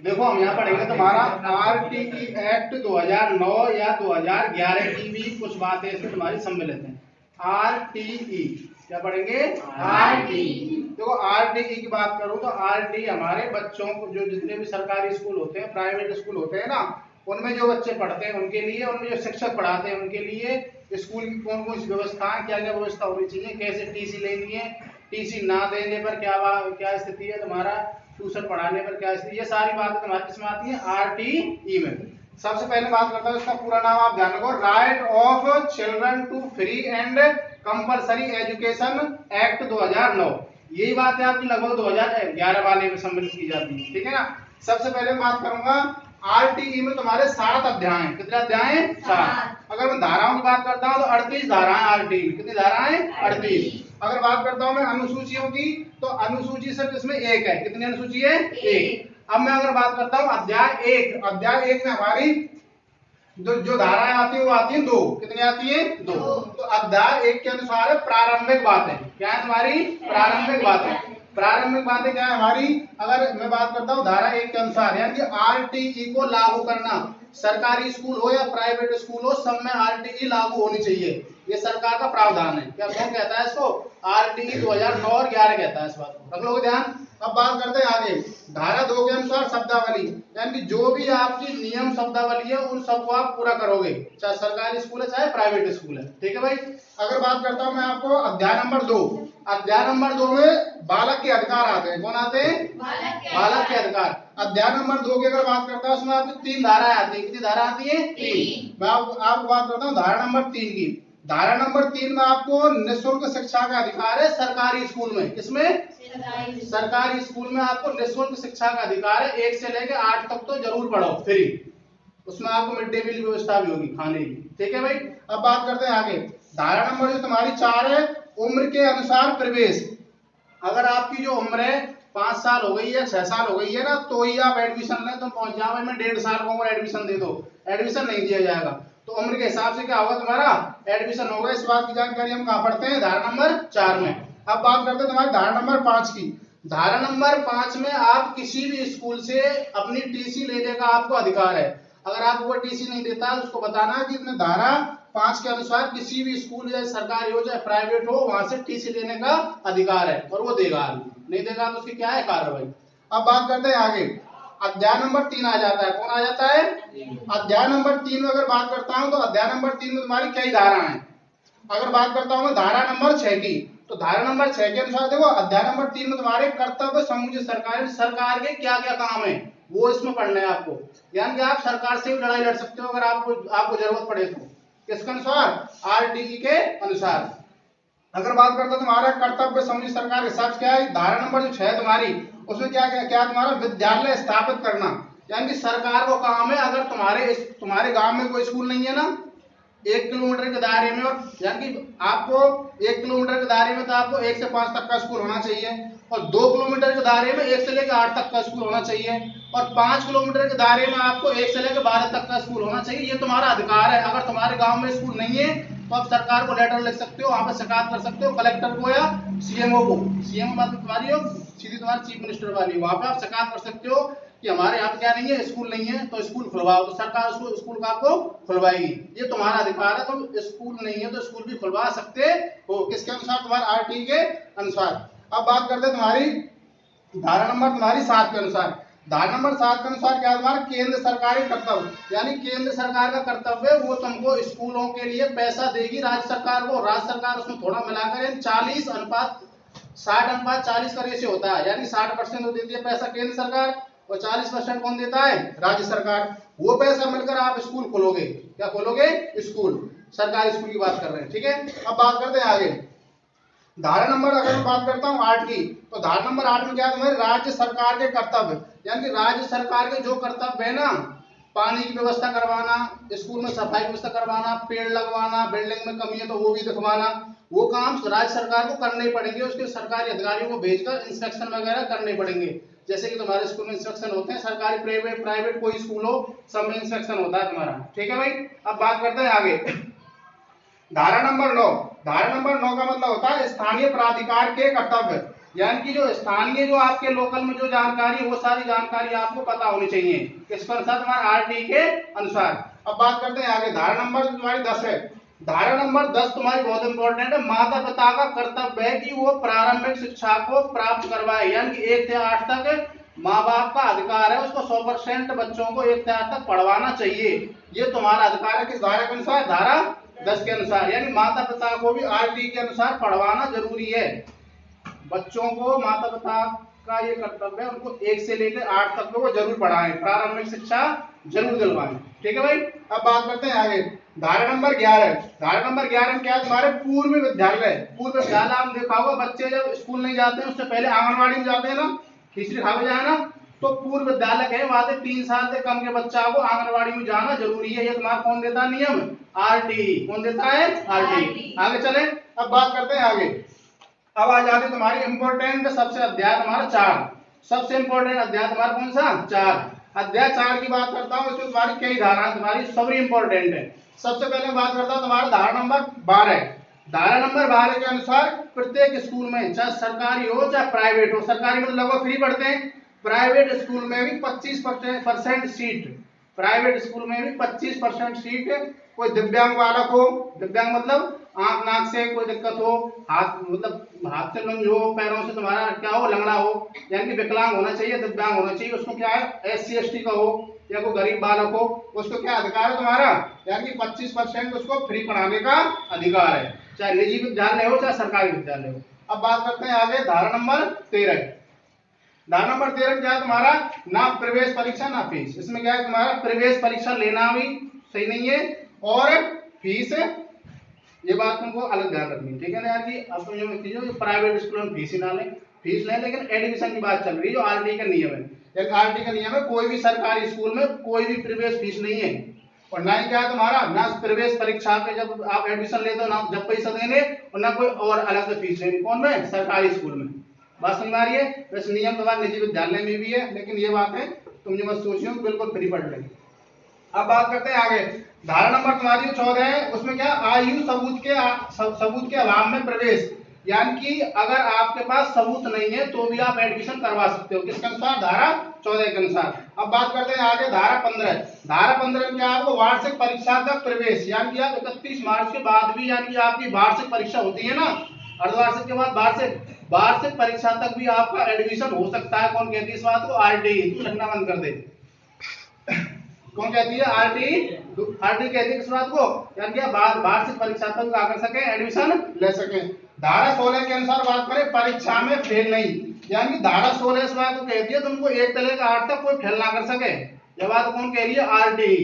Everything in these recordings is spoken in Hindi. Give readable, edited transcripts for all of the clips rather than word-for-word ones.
देखो हम यहाँ पढ़ेंगे तुम्हारा आरटीई एक्ट 2009 या 2011 की भी कुछ बातें इसमें तुम्हारी सम्मिलित हैं। आरटीई क्या पढ़ेंगे? आरटीई। देखो आरटीई की बात करूं तो आरटीई हमारे बच्चों को, जो जितने भी सरकारी स्कूल होते हैं, प्राइवेट स्कूल होते हैं ना, उनमें जो बच्चे पढ़ते हैं उनके लिए, उनमें जो शिक्षक पढ़ाते हैं उनके लिए स्कूल की कौन कौन सी व्यवस्थाएं, क्या क्या व्यवस्था होनी चाहिए, कैसे टीसी लेनी है, टीसी ना देने पर क्या स्थिति है तुम्हारा, ट्यूशन पढ़ाने पर क्या स्थिति, ये सारी बातें तुम्हारे किसमें आती है? आरटीई में। सबसे पहले बात करता हूँ, इसका पूरा नाम आप ध्यान रखो, right of children to free and compulsory education act 2009। यही बात है आपकी लगभग 2011 वाले में सम्मिलित की जाती है, ठीक है ना। सबसे पहले बात करूंगा आरटीई में तुम्हारे 7 अध्याय हैं। कितने अध्याय हैं? 7। अगर मैं धाराओं की बात करता हूँ तो 38 धाराएं आरटीई में। कितनी धाराएं? 38। अगर बात करता हूँ मैं अनुसूचियों की, तो अनुसूची सिर्फ इसमें एक है। कितनी अनुसूची है? एक। अब मैं अगर बात करता हूँ अध्याय 1, अध्याय 1 में हमारी जो धाराएं आती है वो आती है 2। कितनी आती है? 2। तो अध्याय 1 के अनुसार है प्रारंभिक बातें। क्या है तुम्हारी? प्रारंभिक बातें। प्रारंभिक बातें क्या है हमारी? अगर मैं बात करता हूँ धारा 1 के अनुसार, यानी कि आरटीई को लागू करना, सरकारी स्कूल हो या प्राइवेट स्कूल हो, सब में आरटीई लागू होनी चाहिए। ये सरकार का प्रावधान है। क्या कौन कहता है इसको? आरटीई 2009 और 11 कहता है इस बात को, रख लोगे ध्यान। अब बात करते हैं आगे, धारा 2 के अनुसार शब्दावली, यानी कि जो भी आपकी नियम शब्दावली है उन सबको आप पूरा करोगे, चाहे सरकारी स्कूल है चाहे प्राइवेट स्कूल है, ठीक है भाई। अगर बात करता हूं मैं आपको अध्याय नंबर 2, अध्याय नंबर 2 में बालक के अधिकार आते हैं। कौन आते हैं? बालक के अधिकार। अध्याय नंबर 2 की अगर बात करता हूं, उसमें आपकी 3 धाराएं आती है। कितनी धारा आती है? 3। मैं आपको बात करता हूँ धारा नंबर 3 की। धारा नंबर 3 में आपको निःशुल्क शिक्षा का अधिकार है सरकारी स्कूल में। किसमें? सरकारी स्कूल में आपको निःशुल्क शिक्षा का अधिकार है। 1 से लेकर 8 तक तो जरूर पढ़ो फ्री, उसमें आपको मिड डे मील की व्यवस्था भी होगी खाने की, ठीक है भाई। अब बात करते हैं आगे, धारा नंबर जो तुम्हारी 4 है, उम्र के अनुसार प्रवेश। अगर आपकी जो उम्र है 5 साल हो गई है, 6 साल हो गई है ना, तो ही आप एडमिशन लें। तुम पहुंच जाओ मैं 1.5 साल का उम्र एडमिशन दे दो, एडमिशन नहीं दिया जाएगा। तो उम्र के हिसाब से क्या होगा तुम्हारा? एडमिशन होगा। इस बात की जानकारी हम कहाँ पढ़ते हैं? धारा नंबर 4 में। अब बात करते हैं तुम्हारी धारा नंबर 5 की। धारा नंबर 5 में आप किसी भी स्कूल से अपनी टीसी लेने का आपको अधिकार है। अगर आपको वो टीसी नहीं देता है, उसको बताना कि इसमें धारा 5 के अनुसार किसी भी स्कूल चाहे सरकारी हो चाहे प्राइवेट हो, वहां से टीसी लेने का अधिकार है, और वो देगा। नहीं देगा तो उसकी क्या है कार्रवाई। अब बात करते हैं आगे, अध्याय नंबर 3 आ जाता है। कौन आ जाता है? अध्याय नंबर 3 में अगर बात करता हूं तो अध्याय नंबर 3 में तुम्हारी कई धारा है। अगर बात करता हूं मैं धारा नंबर 6 की, तो धारा नंबर 6 के अनुसार देखो, अध्याय नंबर 3 में तुम्हारे कर्तव्य समुचित सरकार के क्या क्या काम है वो इसमें पढ़ना है आपको। यानी कि आप सरकार से भी लड़ाई लड़ सकते हो अगर आपको जरूरत पड़े तो। किसके अनुसार? आरटीई के अनुसार। अगर बात करते तुम्हारा कर्तव्य समुचित सरकार के साथ क्या है, धारा नंबर जो 6 तुम्हारी, उसमें क्या क्या क्या तुम्हारा विद्यालय स्थापित करना। यानी कि सरकार को काम है, अगर तुम्हारे गांव में कोई स्कूल नहीं है ना, 1 किलोमीटर के दायरे में, और यानी कि आपको 1 किलोमीटर के दायरे में तो आपको 1 से 5 तक का स्कूल होना चाहिए, और 2 किलोमीटर के दायरे में 1 से लेकर 8 तक का स्कूल होना चाहिए, और 5 किलोमीटर के दायरे में आपको 1 से लेकर 12 तक का स्कूल होना चाहिए। ये तुम्हारा अधिकार है। अगर तुम्हारे गांव में स्कूल नहीं है तो आप सरकार को लेटर लिख सकते हो, वहां पर शिकायत कर सकते हो, कलेक्टर को या सीएमओ को। सीएमओ मतलब तुम्हारी हो सीधी तुम्हारी चीफ मिनिस्टर वाली, वहां पर आप शिकायत कर सकते हो कि हमारे यहाँ क्या नहीं है, स्कूल नहीं है, तो स्कूल खुलवाओ। तो सरकार उसको स्कूल का आपको खुलवाएगी। ये तुम्हारा अधिकार है। तुम स्कूल नहीं है तो स्कूल भी खुलवा सकते हो। किसके अनुसार? तुम्हारे आरटीई के अनुसार। अब बात करते हैं तुम्हारी धारा नंबर तुम्हारी 7 के अनुसार। धारा नंबर 7 के अनुसार क्या है तुम्हारा? केंद्र सरकारी कर्तव्य, यानी केंद्र सरकार का कर्तव्य वो तुमको स्कूलों के लिए पैसा देगी राज्य सरकार को। राज्य सरकार उसमें थोड़ा मिलाकर 40/60/40 का रेशियो होता है, यानी 60% देती है पैसा केंद्र सरकार और 40% कौन देता है? राज्य सरकार। वो पैसा मिलकर आप स्कूल खोलोगे। क्या खोलोगे? स्कूल। सरकारी स्कूल की बात कर रहे हैं, ठीक है। अब बात करते हैं आगे, धारा नंबर अगर मैं बात करता हूं 8 की, तो धारा नंबर 8 में क्या है तुम्हारे? राज्य सरकार के कर्तव्य, यानी कि राज्य सरकार के जो कर्तव्य है ना, पानी की व्यवस्था करवाना, स्कूल में सफाई की व्यवस्था करवाना, पेड़ लगवाना, बिल्डिंग में कमी है तो वो भी दिखवाना, वो काम राज्य सरकार को करने पड़ेंगे। उसके सरकारी अधिकारियों को भेजकर इंस्पेक्शन वगैरह करने पड़ेंगे। जैसे कि तुम्हारे स्कूल में इंस्पेक्शन होते हैं, सरकारी प्राइवेट कोई स्कूल हो, सब में इंस्पेक्शन होता है तुम्हारा, ठीक है भाई। अब बात करते हैं आगे, धारा नंबर 9। धारा नंबर 9 का मतलब होता है स्थानीय प्राधिकार के कर्तव्य। यानी कि जो स्थानीय जो आपके लोकल में जो जानकारी है वो सारी जानकारी आपको पता होनी चाहिए किसके अनुसार, तुम्हारे आरटी के अनुसार। अब बात करते हैं आगे, धारा नंबर तुम्हारी 10 है। धारा नंबर 10 तुम्हारी बहुत इंपॉर्टेंट है। माता पिता का कर्तव्य है कि वो प्रारंभिक शिक्षा को प्राप्त करवाए, यानी कि 1 से 8 तक माँ बाप का अधिकार है, उसको 100% बच्चों को 1 से 8 तक पढ़वाना चाहिए। ये तुम्हारा अधिकार है किस धारा के अनुसार, धारा 10 के अनुसार। यानी माता पिता को भी आरटी के अनुसार पढ़वाना जरूरी है। बच्चों को माता पिता का ये कर्तव्य है, उनको 1 से लेकर 8 तक को जरूर पढ़ाएं, प्रारंभिक शिक्षा जरूर दिलवाएं। ठीक है भाई। अब बात करते हैं आगे, धारा नंबर 11। धारा नंबर 11 में क्या है, तुम्हारे पूर्व विद्यालय। पूर्व विद्यालय आप देखा होगा, बच्चे जब स्कूल नहीं जाते हैं उससे पहले आंगनबाड़ी में जाते हैं ना, खिचड़ी खा के जाए ना, तो पूर्व विद्यालय के वहां से 3 साल से कम के बच्चा को आंगनबाड़ी में जाना जरूरी है। ये तुम्हारा कौन देता है नियम, आरटी। कौन देता है, आरटी। आगे चले, अब बात करते हैं आगे। अब आ जाती तुम्हारी इंपॉर्टेंट सबसे अध्याय तुम्हारा 4। सबसे इंपॉर्टेंट अध्याय तुम्हारा कौन सा, 4। अध्याय 4 की बात करता हूँ, इसमें तुम्हारी कई धाराएं तुम्हारी सभी इंपॉर्टेंट है। सबसे पहले बात करता हूँ तुम्हारा धारा नंबर 12। धारा नंबर 12 के अनुसार प्रत्येक स्कूल में, चाहे सरकारी हो चाहे प्राइवेट हो, सरकारी में लगभग फ्री पढ़ते हैं, प्राइवेट स्कूल में भी 25% सीट, प्राइवेट स्कूल में भी 25% सीट कोई दिव्यांग बालक हो, दिव्यांग मतलब आंख नाक से कोई दिक्कत हो, हाथ मतलब हाथ से लंग हो, पैरों से तुम्हारा क्या हो, लंगड़ा हो, यानी कि विकलांग होना चाहिए, दिव्यांग होना चाहिए, उसको क्या है SC ST का हो या कोई गरीब बालक हो, उसको क्या अधिकार है तुम्हारा, यानी कि 25% उसको फ्री पढ़ाने का अधिकार है, चाहे निजी विद्यालय हो चाहे सरकारी विद्यालय हो। अब बात करते हैं आगे, धारा नंबर 13। धारा नंबर 13 क्या है तुम्हारा, ना प्रवेश परीक्षा ना फीस। इसमें क्या है तुम्हारा, प्रवेश परीक्षा लेना भी सही नहीं है और फीस, ये बात तुमको अलग ध्यान रखनी है। ठीक है ना यार जी। अब तुम ये मत कीजिए प्राइवेट स्कूल में फीस ही ना लें, फीस लें, लेकिन एडमिशन की बात चल रही है जो आरटी का नियम है। एक आरटी का नियम है, कोई भी सरकारी स्कूल में कोई भी प्रवेश फीस नहीं है, और ना ही क्या है तुम्हारा, ना प्रवेश परीक्षा के जब आप एडमिशन लेते हो ना जब पैसा देने, और ना कोई और अलग से फीस लेनी। कौन में, सरकारी स्कूल में। बात समझ में आ रही है। वैसे नियम तुम्हारा निजी विद्यालय में भी है, लेकिन ये बात है तुम ये मत सोचियो बिल्कुल फ्री पढ़ लेंगे। अब बात करते हैं आगे, धारा नंबर तुम्हारी 14 है। उसमें क्या, आयु सबूत के अभाव में प्रवेश, यानी कि अगर आपके पास सबूत नहीं है तो भी आप एडमिशन करवा सकते हो, किसके अनुसार, धारा 14 के अनुसार। अब बात करते हैं आगे, धारा 15। धारा 15 में क्या, आपको वार्षिक परीक्षा का प्रवेश, यानी कि आप 31 मार्च के बाद भी, यानी कि आपकी वार्षिक परीक्षा होती है ना, अर्धवार्षिक के बाद वार्षिक परीक्षा तक भी आपका एडमिशन हो सकता है। कौन कहती है इस बात को, आरटी। तू लिखना बंद कर दे। कौन कहती है, आरटी। आरटी कहती है किस बात को, यानी कि वार्षिक परीक्षा तक क्या कर सके, एडमिशन ले सके। धारा 16 के अनुसार बात करें, परीक्षा में फेल नहीं, यानी कि धारा 16 इस बात को कहती है तुमको 1 से लेकर 8 तक कोई फेल ना कर सके। यह बात कौन कह रही है, आरटी।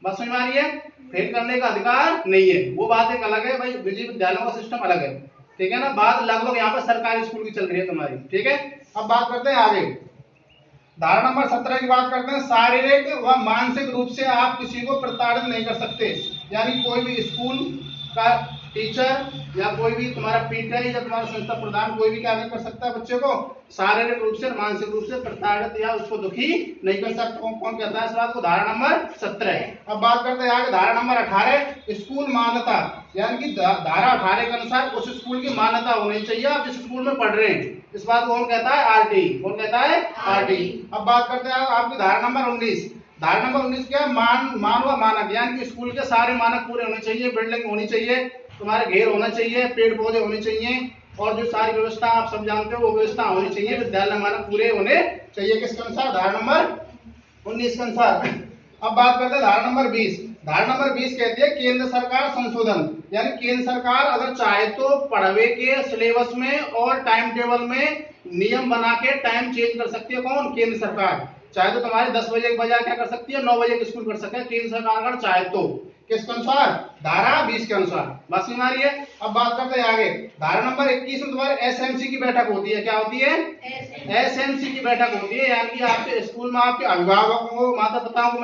बस समझ में आ रही है। फेल करने का अधिकार नहीं है, वो बात एक अलग है भाई, निजी विद्यालयों का सिस्टम अलग है। ठीक है ना। बात लगभग यहाँ पर सरकारी स्कूल की चल रही है तुम्हारी। ठीक है। अब बात करते हैं आगे, धारा नंबर 17 की बात करते हैं। शारीरिक व मानसिक रूप से आप किसी को प्रताड़ित नहीं कर सकते, यानी कोई भी स्कूल का टीचर या कोई भी तुम्हारा पीटीआई या तुम्हारा संस्था प्रधान कोई भी क्या नहीं कर सकता, बच्चे को शारीरिक रूप से मानसिक रूप से प्रताड़ित या उसको दुखी नहीं कर सकता। कौन कहता है इस बात को, धारा नंबर 17। अब बात करते हैं आगे, धारा नंबर 18, स्कूल मान्यता, यानी कि धारा 18 के अनुसार उस स्कूल की मान्यता होनी चाहिए आप जिस स्कूल में पढ़ रहे हैं। इस बात को कौन कहता है, आरटी। कौन कहता है, आरटी। अब बात करते हैं आपकी धारा नंबर 19। धारा नंबर 19 क्या है, मान व मानक, यानी कि स्कूल के सारे मानक पूरे होने चाहिए, बिल्डिंग होनी चाहिए, तुम्हारे घेर होना चाहिए, पेड़ पौधे होने चाहिए, और जो सारी व्यवस्था आप सब जानते हो वो व्यवस्था होनी चाहिए, विद्यालय मानक पूरे होने चाहिए। किसके अनुसार, धारा नंबर 19 के अनुसार। अब बात करते हैं धारा नंबर 20। धारा नंबर 20 कहती है केंद्र सरकार संशोधन, यानी केंद्र सरकार अगर चाहे तो पढ़वे के सिलेबस में और टाइम टेबल में नियम बना के टाइम चेंज कर सकती है। कौन, केंद्र सरकार। चाहे तो तुम्हारे 10 बजे के बजाय क्या कर सकती है, 9 बजे स्कूल कर सकते हैं केंद्र सरकार अगर चाहे तो। किसके अनुसार, धारा 20 के अनुसार। बात समझ आ रही है। अब बात करते हैं आगे, धारा नंबर 21 में तुम्हारे एसएमसी की बैठक होती है। क्या होती है, एसएमसी की बैठक होती है, यानी कि आपके स्कूल में आपके अभिभावकों को, माता पिताओं को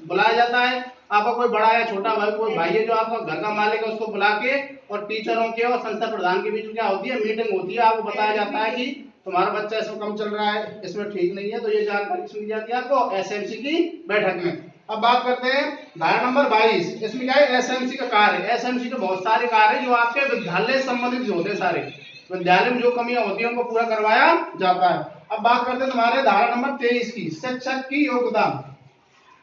बुलाया जाता है। आपका कोई बड़ा है, छोटा भाई, कोई भाई है जो आपका घर का मालिक है, उसको बुला के और टीचरों के और संस्था प्रधान के बीच में क्या होती है, मीटिंग होती है। आपको बताया जाता है कि तुम्हारा बच्चा इसमें कम चल रहा है, इसमें ठीक नहीं है, तो ये जानकारी सुनी जाती है आपको एसएमसी की बैठक में। अब बात करते हैं धारा नंबर 22। इसमें क्या है, एसएमसी का कार्य। एसएमसी के बहुत सारे कार्य जो आपके विद्यालय संबंधित होते हैं सारे, विद्यालय में जो कमियां होती है उनको पूरा करवाया जाता है। अब बात करते हैं तुम्हारे धारा नंबर 23 की, शिक्षक की योग्यता।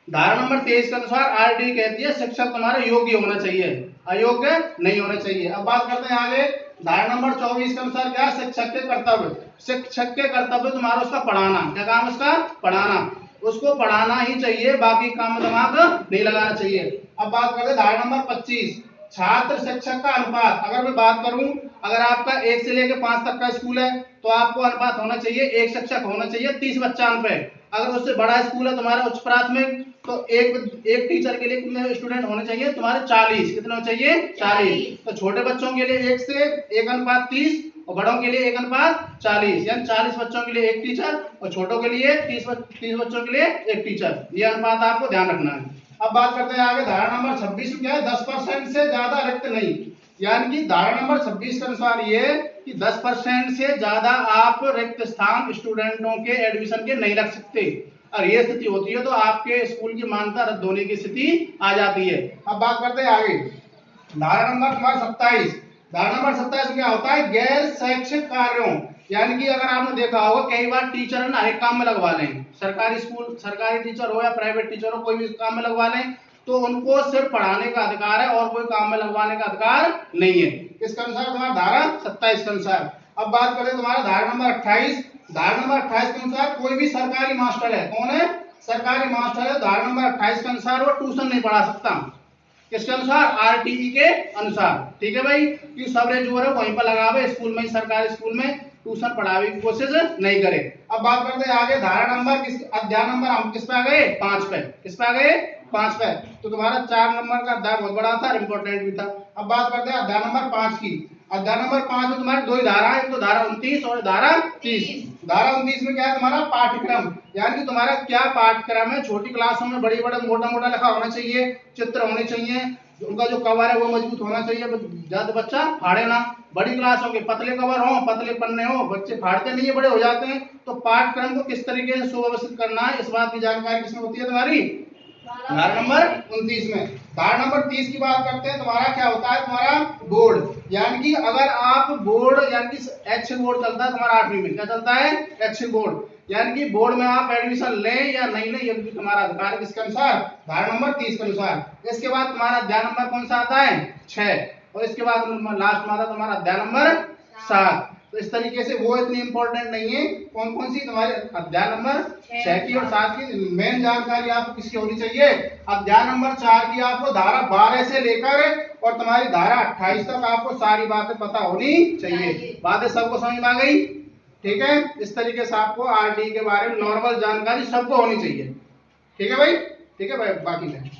धारा नंबर 23 के अनुसार आरटी कहती है शिक्षक तुम्हारे योग्य होना चाहिए, अयोग्य नहीं होना चाहिए। अब बात करते हैं आगे धारा नंबर 24 के अनुसार क्या, शिक्षक के कर्तव्य। शिक्षक के कर्तव्य तुम्हारा उसका पढ़ाना, क्या काम उसका, पढ़ाना, उसको पढ़ाना ही चाहिए, बाकी काम में दिमाग नहीं लगाना चाहिए। अब बात करते हैं धारा नंबर 25, छात्र शिक्षक का अनुपात। अगर मैं बात करूं, अगर आपका 1 से लेकर 5 तक का स्कूल है तो आपको अनुपात होना चाहिए, एक शिक्षक होना चाहिए 30 बच्चान पे। अगर उससे बड़ा स्कूल है तुम्हारा उच्च प्राथमिक, तो एक टीचर के लिए कितने स्टूडेंट होने चाहिए तुम्हारे, 40। कितने होने चाहिए, 40। तो छोटे बच्चों के लिए 1 से 1 अनुपात 30 और बड़ों के लिए 1 अनुपात 40, यानी 40 बच्चों के लिए 1 टीचर और छोटों के लिए 30 बच्चों के लिए 1 टीचर। ये अनुपात आपको ध्यान रखना है। अब बात करते हैं आगे धारा नंबर 26 में क्या है, 10% से ज्यादा रिक्त नहीं, यानी कि धारा नंबर 26 के अनुसार ये कि 10% से ज्यादा आप रिक्त स्थान स्टूडेंटों के एडमिशन के नहीं रख सकते। और ये स्थिति होती है तो आपके स्कूल की मान्यता रद्द होने की स्थिति आ जाती है। अब बात करते हैं आगे धारा नंबर तुम्हारा 27। धारा नंबर 27 में क्या होता है, गैर शैक्षिक कार्यों, यानी कि अगर आपने देखा होगा कई बार टीचर ना एक काम में लगवा लें, सरकारी स्कूल, सरकारी टीचर हो या प्राइवेट टीचर हो, कोई भी काम में लगवा लें तो उनको सिर्फ पढ़ाने का अधिकार है और कोई काम में लगवाने का अधिकार नहीं है। इसके अनुसार तुम्हारा धारा 27 के अनुसार। अब बात करें तुम्हारा धारा नंबर 28। धारा नंबर 28 के अनुसार कोई भी सरकारी मास्टर है, कौन है, सरकारी मास्टर है, धारा नंबर 28 के अनुसार वो ट्यूशन नहीं पढ़ा सकता। किसके अनुसार, आरटीई के अनुसार। ठीक है भाई, कि सबरे जो है वहीं पर लगावे, स्कूल में, सरकारी स्कूल में ट्यूशन पढ़ाने की कोशिश नहीं करे। अब बात करते हैं आगे धारा नंबर किस, अध्याय नंबर हम किस पे आ गए, 5 पे। किस पे आ गए, 5 पे। तो तुम्हारा 4 नंबर का अध्याय बहुत बड़ा था, इंपॉर्टेंट भी था। अब बात करते हैं अध्याय नंबर 5 की। अध्याय नंबर 5 में तुम्हारी 2 ही धारा है, एक तो धारा 29 और धारा 30। धारा 29 में क्या है तुम्हारा, पाठ्यक्रम, यानी कि तुम्हारा क्या पाठ्यक्रम है। छोटी क्लासों में बड़ी बड़ा मोटा मोटा लिखा होना चाहिए, चित्र होने चाहिए, उनका जो कवर है वो मजबूत होना चाहिए, ज्यादा बच्चा फाड़े ना। बड़ी क्लासों के पतले कवर हो, पतले पन्ने हो, बच्चे फाड़ते नहीं है, बड़े हो जाते हैं। तो पाठ्यक्रम को किस तरीके से सुव्यवस्थित करना है, इस बात की जानकारी किसमें होती है तुम्हारी, धारा नंबर 29 में। धारा नंबर 30 की बात करते हैं, तुम्हारा क्या होता है, तुम्हारा बोर्ड, यानी कि अगर आप बोर्ड, यानी कि ऐच्छिक बोर्ड चलता है तुम्हारा 8वीं में, क्या चलता है, ऐच्छिक बोर्ड, यानी कि बोर्ड में आप एडमिशन लें या नहीं लें, ये भी तुम्हारा अधिकार है। किसके अनुसार, धारा नंबर 30 के अनुसार। इसके बाद तुम्हारा अध्याय नंबर कौन सा आता है, 6, और इसके बाद लास्ट में आता तुम्हारा अध्याय नंबर 7। तो इस तरीके से वो इतनी इंपॉर्टेंट नहीं है। कौन कौन सी तुम्हारे अध्याय नंबर 6 की और 7 की मेन जानकारी आपको किसकी होनी चाहिए, अध्याय नंबर 4 की आपको धारा 12 से लेकर और तुम्हारी धारा 28 तक आपको सारी बातें पता होनी चाहिए। बातें सबको समझ में आ गई, ठीक है। इस तरीके से आपको आरटी के बारे में नॉर्मल जानकारी सबको होनी चाहिए। ठीक है भाई, ठीक है भाई, बाकी है